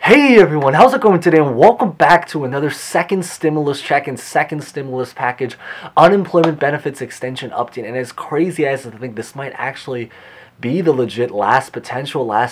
Hey everyone, how's it going today? And welcome back to another second stimulus check and second stimulus package unemployment benefits extension update. And as crazy as I think this might actually be the legit last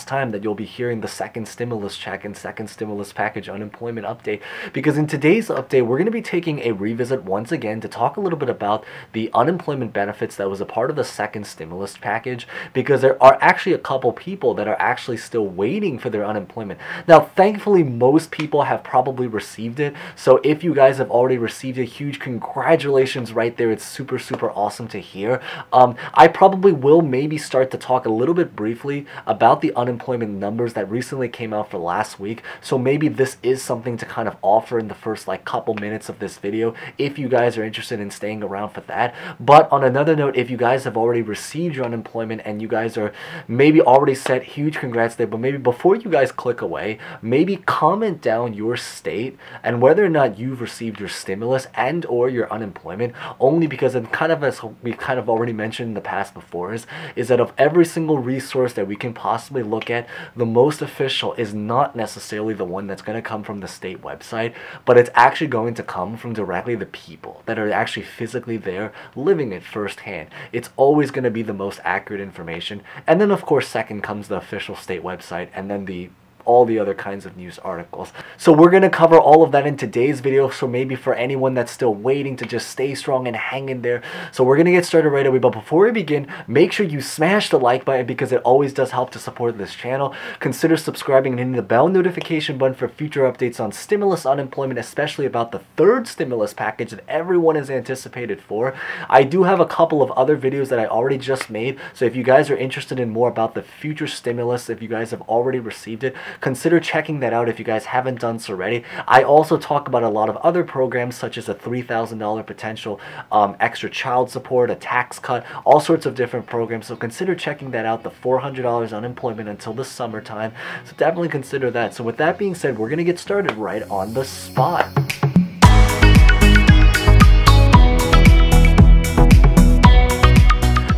time that you'll be hearing the second stimulus check and second stimulus package unemployment update, because in today's update we're going to be taking a revisit once again to talk a little bit about the unemployment benefits that was a part of the second stimulus package, because there are actually a couple people that are actually still waiting for their unemployment. Now thankfully most people have probably received it, so if you guys have already received it, huge congratulations right there. It's super awesome to hear. I probably will maybe start to talk a little bit briefly about the unemployment numbers that recently came out for last week, so maybe this is something to kind of offer in the first couple minutes of this video if you guys are interested in staying around for that. But on another note, if you guys have already received your unemployment and you guys are maybe already set, huge congrats there. But maybe before you guys click away, maybe comment down your state and whether or not you've received your stimulus and or your unemployment, only because it kind of, as we kind of already mentioned in the past before, is that of every single resource that we can possibly look at, the most official is not necessarily the one that's going to come from the state website, but it's actually going to come from directly the people that are actually physically there living it firsthand. It's always going to be the most accurate information, and then of course second comes the official state website, and then all the other kinds of news articles. So we're going to cover all of that in today's video, so maybe for anyone that's still waiting, to just stay strong and hang in there. So we're going to get started right away, but before we begin, make sure you smash the like button because it always does help to support this channel. Consider subscribing and hitting the bell notification button for future updates on stimulus, unemployment, especially about the third stimulus package that everyone is anticipated for. I do have a couple of other videos that I already just made, so if you guys are interested in more about the future stimulus, if you guys have already received it, consider checking that out if you guys haven't done so already. I also talk about a lot of other programs, such as a $3,000 potential extra child support, a tax cut, all sorts of different programs. So consider checking that out, the $400 unemployment until the summertime. So definitely consider that. So with that being said, we're going to get started right on the spot.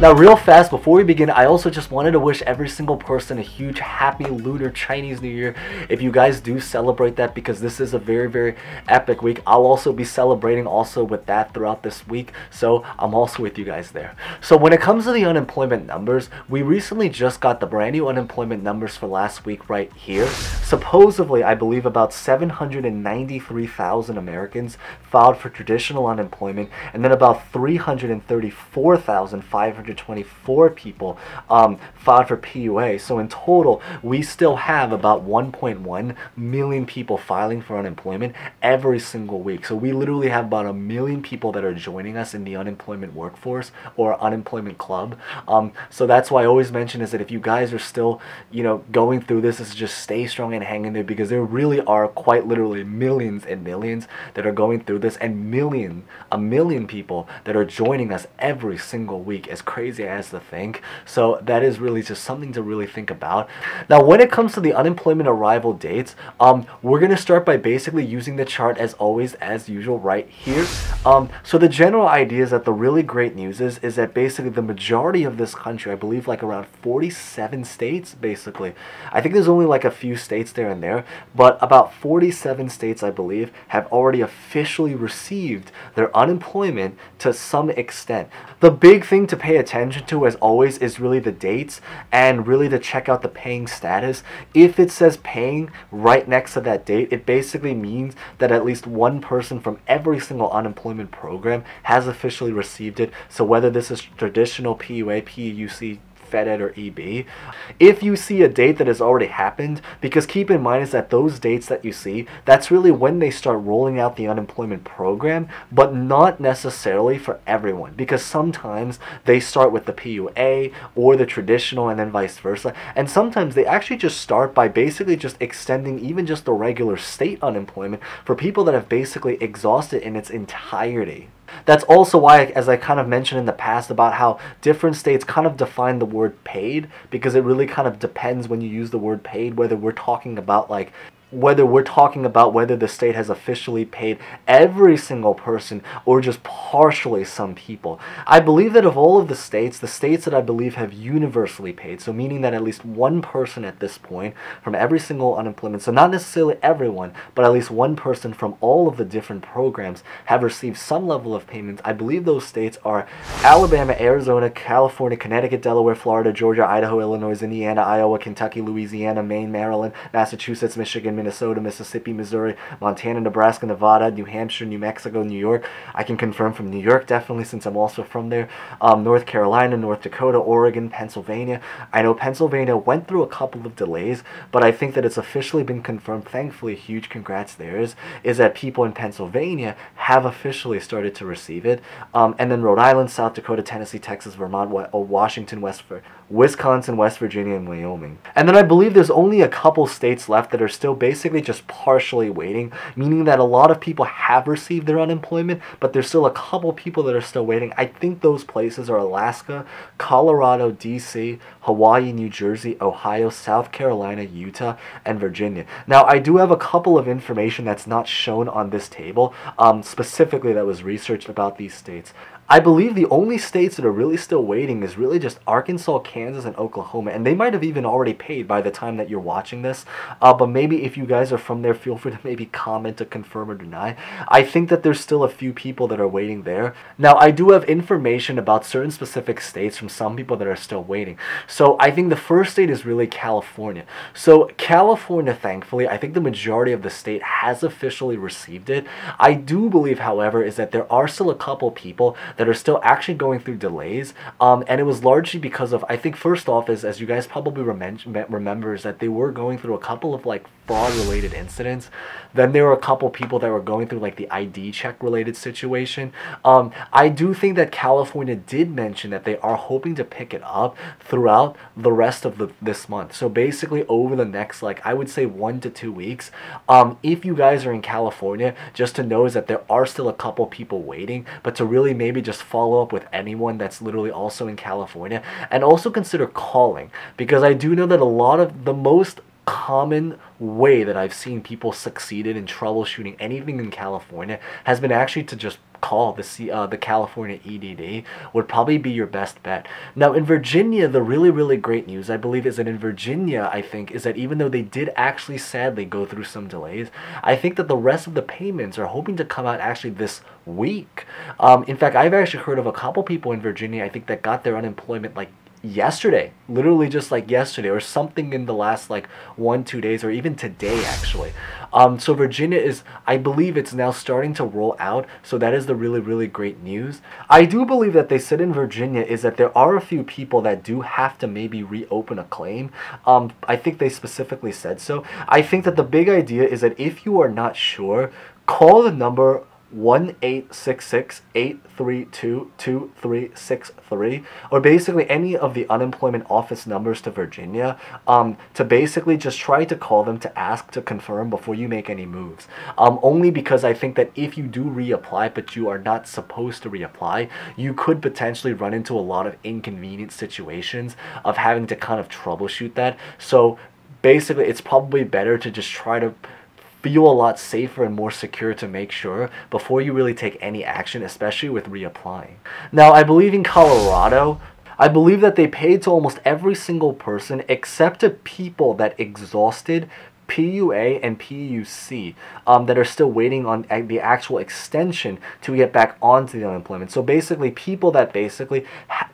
Now real fast, before we begin, I also just wanted to wish every single person a huge happy Lunar Chinese New Year if you guys do celebrate that, because this is a very epic week. I'll also be celebrating also with that throughout this week, so I'm also with you guys there. So when it comes to the unemployment numbers, we recently just got the brand new unemployment numbers for last week right here. Supposedly, I believe about 793,000 Americans filed for traditional unemployment, and then about 334,524 people filed for PUA. So in total, we still have about 1.1 million people filing for unemployment every single week. So we literally have about 1 million people that are joining us in the unemployment workforce or unemployment club. So that's why I always mention is that if you guys are still, going through this, is just stay strong and hang in there, because there really are quite literally millions and millions that are going through this, and a million people that are joining us every single week, as crazy as to think. So that is really just something to really think about. Now when it comes to the unemployment arrival dates, we're going to start by basically using the chart as always, as usual, right here. So the general idea is that the really great news is that basically the majority of this country, I believe around 47 states basically, I think there's only a few states there and there, but about 47 states I believe have already officially received their unemployment to some extent. The big thing to pay attention to as always is really the dates, and really to check out the paying status. If it says paying right next to that date, it basically means that at least one person from every single unemployment program has officially received it. So whether this is traditional PUA, PUC, FedEd, or EB. If you see a date that has already happened, because keep in mind is that those dates that you see, that's really when they start rolling out the unemployment program, but not necessarily for everyone, because sometimes they start with the PUA or the traditional and then vice versa, and sometimes they actually just start by basically just extending even just the regular state unemployment for people that have basically exhausted in its entirety. That's also why, as I kind of mentioned in the past, about how different states kind of define the word paid, because it really kind of depends when you use the word paid, whether we're talking about whether we're talking about whether the state has officially paid every single person or just partially some people. I believe that of all of the states that I believe have universally paid, so meaning that at least one person at this point from every single unemployment, so not necessarily everyone, but at least one person from all of the different programs have received some level of payments. I believe those states are Alabama, Arizona, California, Connecticut, Delaware, Florida, Georgia, Idaho, Illinois, Indiana, Iowa, Kentucky, Louisiana, Maine, Maryland, Massachusetts, Michigan, Minnesota, Mississippi, Missouri, Montana, Nebraska, Nevada, New Hampshire, New Mexico, New York. I can confirm from New York, definitely, since I'm also from there. North Carolina, North Dakota, Oregon, Pennsylvania. I know Pennsylvania went through a couple of delays, but I think that it's officially been confirmed. Thankfully, huge congrats there is that people in Pennsylvania have officially started to receive it. And then Rhode Island, South Dakota, Tennessee, Texas, Vermont, Washington, Wisconsin, West Virginia, and Wyoming. And then I believe there's only a couple states left that are still basically just partially waiting, meaning that a lot of people have received their unemployment, but there's still a couple people that are still waiting. I think those places are Alaska, Colorado, DC, Hawaii, New Jersey, Ohio, South Carolina, Utah, and Virginia. Now, I do have a couple of information that's not shown on this table, specifically that was researched about these states. I believe the only states that are really still waiting is really just Arkansas, Kansas, and Oklahoma, and they might have even already paid by the time that you're watching this, but maybe if you guys are from there, feel free to maybe comment to confirm or deny. I think that there's still a few people that are waiting there. Now, I do have information about certain specific states from some people that are still waiting. So I think the first state is really California. So California, thankfully, I think the majority of the state has officially received it. I do believe, however, is that there are still a couple people that are still actually going through delays, and it was largely because of, I think first off is, as you guys probably remember, is that they were going through a couple of like fraud related incidents. Then there were a couple people that were going through like the ID check related situation. I do think that California did mention that they are hoping to pick it up throughout the rest of this month. So basically over the next, like, I would say 1 to 2 weeks, if you guys are in California, just to know is that there are still a couple people waiting, but to really maybe just follow up with anyone that's literally also in California, and also consider calling, because I do know that a lot of the most common way that I've seen people succeeded in troubleshooting anything in California has been actually to just call the California EDD would probably be your best bet. Now in Virginia, the really great news I believe is that in Virginia, I think, is that even though they did actually sadly go through some delays, I think that the rest of the payments are hoping to come out actually this week. In fact, I've actually heard of a couple people in Virginia, I think, that got their unemployment like yesterday, literally just like yesterday, or something in the last like 1-2 days, or even today actually. So Virginia is, I believe it's now starting to roll out, so that is the really great news. I do believe that they said in Virginia is that there are a few people that do have to maybe reopen a claim. I think they specifically said so. I think that the big idea is that if you are not sure, call the number 1-866-832-2363, or basically any of the unemployment office numbers to Virginia, to basically just try to call them to ask to confirm before you make any moves. Only because I think that if you do reapply but you are not supposed to reapply, you could potentially run into a lot of inconvenient situations of having to kind of troubleshoot that. So basically it's probably better to just try to feel a lot safer and more secure to make sure before you really take any action, especially with reapplying. Now, I believe in Colorado, I believe that they paid to almost every single person except to people that exhausted PUA and PUC that are still waiting on the actual extension to get back onto the unemployment. So basically people that basically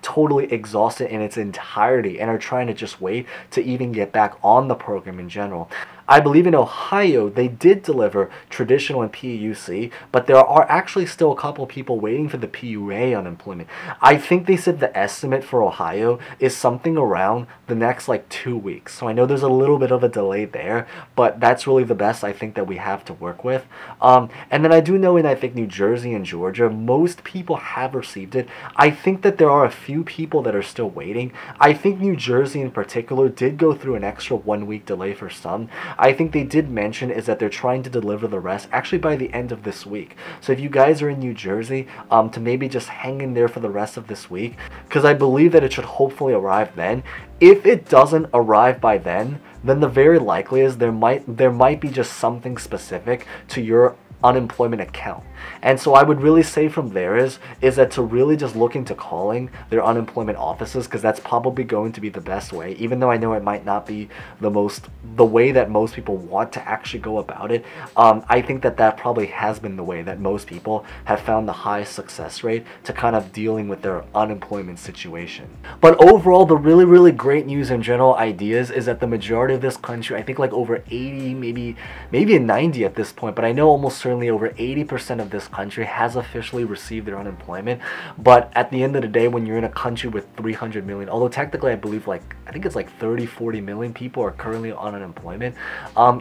totally exhausted in its entirety and are trying to just wait to even get back on the program in general. I believe in Ohio, they did deliver traditional and PUC, but there are actually still a couple people waiting for the PUA unemployment. I think they said the estimate for Ohio is something around the next like 2 weeks. So I know there's a little bit of a delay there, but that's really the best I think that we have to work with. And then I do know in, I think, New Jersey and Georgia, most people have received it. I think that there are a few people that are still waiting. I think New Jersey in particular did go through an extra 1 week delay for some. I think they did mention is that they're trying to deliver the rest actually by the end of this week. So if you guys are in New Jersey, to maybe just hang in there for the rest of this week, because I believe that it should hopefully arrive then. If it doesn't arrive by then the very likely is there might be just something specific to your unemployment account. And so I would really say from there is that to really just look into calling their unemployment offices, because that's probably going to be the best way, even though I know it might not be the way that most people want to actually go about it. I think that probably has been the way that most people have found the highest success rate to kind of dealing with their unemployment situation. But overall, the really great news and general ideas is that the majority of this country, I think like over 80, maybe a 90 at this point, but I know almost certainly over 80% of this country has officially received their unemployment. But at the end of the day, when you're in a country with 300 million, although technically I believe I think it's like 30-40 million people are currently on unemployment,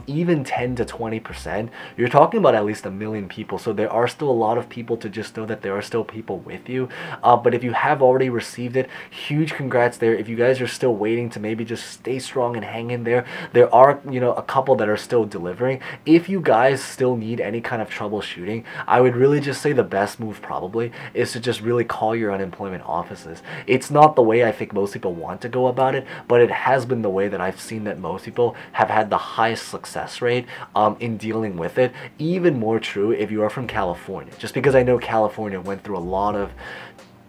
even 10 to 20%, you're talking about at least 1 million people. So there are still a lot of people to just know that there are still people with you. But if you have already received it, huge congrats there. If you guys are still waiting to maybe just stay strong and hang in there, there are, you know, a couple that are still delivering. If you guys still need any kind of troubleshooting, I would really just say the best move probably is to just really call your unemployment offices. It's not the way I think most people want to go about it, but it has been the way that I've seen that most people have had the highest success rate in dealing with it. Even more true if you are from California, just because I know California went through a lot of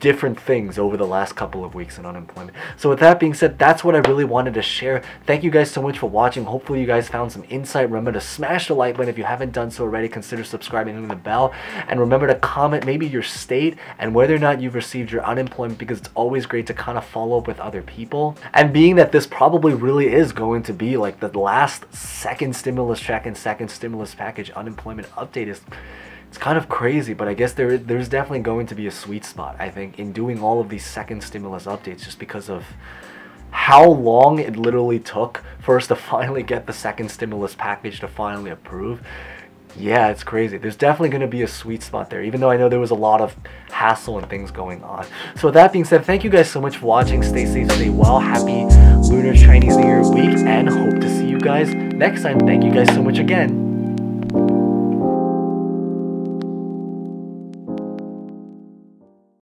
different things over the last couple of weeks in unemployment. So with that being said, that's what I really wanted to share. Thank you guys so much for watching. Hopefully you guys found some insight. Remember to smash the like button. If you haven't done so already, consider subscribing and hitting the bell. And remember to comment maybe your state and whether or not you've received your unemployment, because it's always great to kind of follow up with other people. And being that this probably really is going to be like the last second stimulus check and second stimulus package unemployment update, it's kind of crazy, but I guess there's definitely going to be a sweet spot, I think, in doing all of these second stimulus updates, just because of how long it literally took for us to finally get the second stimulus package to finally approve. Yeah, it's crazy. There's definitely going to be a sweet spot there, even though I know there was a lot of hassle and things going on. So with that being said, thank you guys so much for watching. Stay safe, stay well. Happy Lunar Chinese New Year week, and hope to see you guys next time. Thank you guys so much again.